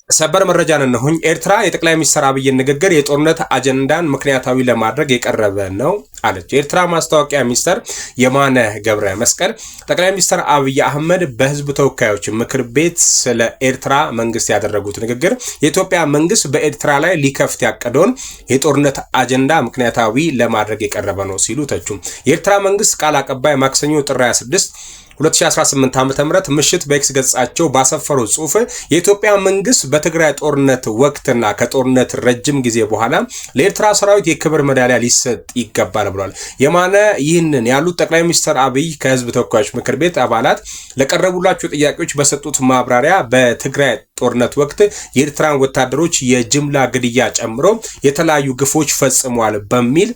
ሰበር መረጃን እነሆኝ። ኤርትራ የጠቅላይ ሚኒስትር አብይ ንግግር የጦርነት አጀንዳን ምክንያታዊ ለማድረግ የቀረበ ነው አለች። የኤርትራ ማስታወቂያ ሚኒስትር የማነ ገብረ መስቀል ጠቅላይ ሚኒስትር አብይ አህመድ በህዝብ ተወካዮች ምክር ቤት ስለ ኤርትራ መንግስት ያደረጉት ንግግር የኢትዮጵያ መንግስት በኤርትራ ላይ ሊከፍት ያቀደውን የጦርነት አጀንዳ ምክንያታዊ ለማድረግ የቀረበ ነው ሲሉ ተቹ። የኤርትራ መንግስት ቃል አቀባይ ማክሰኞ ጥር 26 2018 ዓ.ም ምሽት በኤክስ ገጻቸው ባሰፈሩ ጽሁፍ የኢትዮጵያ መንግስት በትግራይ ጦርነት ወቅትና ከጦርነት ረጅም ጊዜ በኋላ ለኤርትራ ሰራዊት የክብር ሜዳሊያ ሊሰጥ ይገባል ብሏል። የማነ ይህንን ያሉት ጠቅላይ ሚኒስትር አብይ ከህዝብ ተወካዮች ምክር ቤት አባላት ለቀረቡላቸው ጥያቄዎች በሰጡት ማብራሪያ በትግራይ ጦርነት ወቅት የኤርትራን ወታደሮች የጅምላ ግድያ ጨምሮ የተለያዩ ግፎች ፈጽመዋል በሚል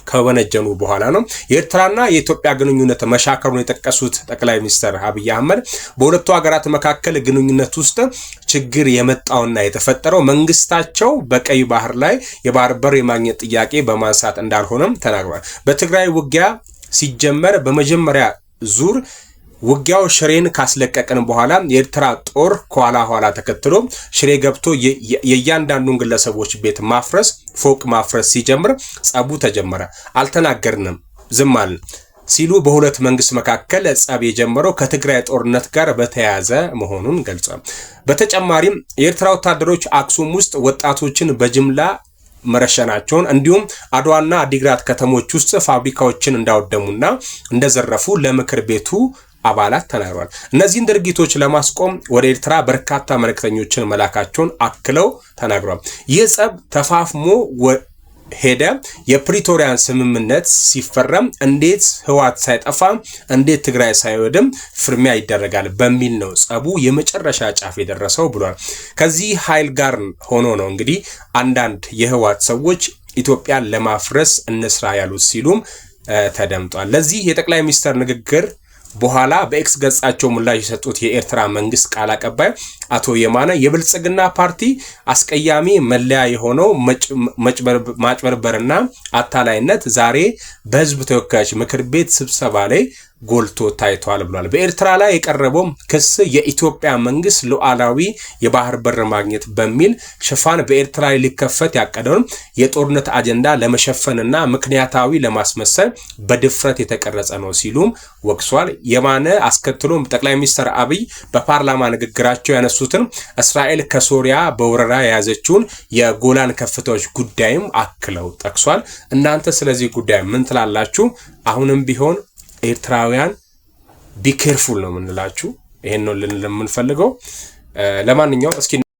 ከወነጀኑ በኋላ ነው። የኤርትራና የኢትዮጵያ ግንኙነት መሻከሩን የጠቀሱት ጠቅላይ ሚኒስትር አብይ አህመድ በሁለቱ ሀገራት መካከል ግንኙነት ውስጥ ችግር የመጣውና የተፈጠረው መንግስታቸው በቀይ ባህር ላይ የባህር በር የማግኘት ጥያቄ በማንሳት እንዳልሆነም ተናግሯል። በትግራይ ውጊያ ሲጀመር በመጀመሪያ ዙር ውጊያው ሽሬን ካስለቀቀን በኋላ የኤርትራ ጦር ኋላ ተከትሎ ሽሬ ገብቶ የእያንዳንዱን ግለሰቦች ቤት ማፍረስ፣ ፎቅ ማፍረስ ሲጀምር ጸቡ ተጀመረ። አልተናገርንም፣ ዝም አልን ሲሉ በሁለት መንግስት መካከል ጸብ የጀመረው ከትግራይ ጦርነት ጋር በተያያዘ መሆኑን ገልጿል። በተጨማሪም የኤርትራ ወታደሮች አክሱም ውስጥ ወጣቶችን በጅምላ መረሸናቸውን እንዲሁም አድዋና አዲግራት ከተሞች ውስጥ ፋብሪካዎችን እንዳወደሙና እንደዘረፉ ለምክር ቤቱ አባላት ተናግረዋል። እነዚህን ድርጊቶች ለማስቆም ወደ ኤርትራ በርካታ መልእክተኞችን መላካቸውን አክለው ተናግረዋል። ይህ ጸብ ተፋፍሞ ሄደ። የፕሪቶሪያን ስምምነት ሲፈረም እንዴት ህወሓት ሳይጠፋ እንዴት ትግራይ ሳይወድም ፍርሚያ ይደረጋል በሚል ነው ጸቡ የመጨረሻ ጫፍ የደረሰው ብሏል። ከዚህ ኃይል ጋር ሆኖ ነው እንግዲህ አንዳንድ የህወሓት ሰዎች ኢትዮጵያን ለማፍረስ እንስራ ያሉት ሲሉም ተደምጧል። ለዚህ የጠቅላይ ሚኒስትር ንግግር በኋላ በኤክስ ገጻቸው ምላሽ የሰጡት የኤርትራ መንግስት ቃል አቀባይ አቶ የማነ የብልጽግና ፓርቲ አስቀያሚ መለያ የሆነው ማጭበርበርና አታላይነት ዛሬ በህዝብ ተወካዮች ምክር ቤት ስብሰባ ላይ ጎልቶ ታይቷል ብሏል። በኤርትራ ላይ የቀረበው ክስ የኢትዮጵያ መንግስት ሉዓላዊ የባህር በር ማግኘት በሚል ሽፋን በኤርትራ ላይ ሊከፈት ያቀደውን የጦርነት አጀንዳ ለመሸፈንና ምክንያታዊ ለማስመሰል በድፍረት የተቀረጸ ነው ሲሉም ወቅሷል። የማነ አስከትሎም ጠቅላይ ሚኒስትር አብይ በፓርላማ ንግግራቸው ያነሱትን እስራኤል ከሶሪያ በወረራ የያዘችውን የጎላን ከፍታዎች ጉዳይም አክለው ጠቅሷል። እናንተ ስለዚህ ጉዳይ ምን ትላላችሁ? አሁንም ቢሆን ኤርትራውያን ቢኬርፉል ነው ምንላችሁ። ይሄን ነው ልንፈልገው። ለማንኛውም እስኪ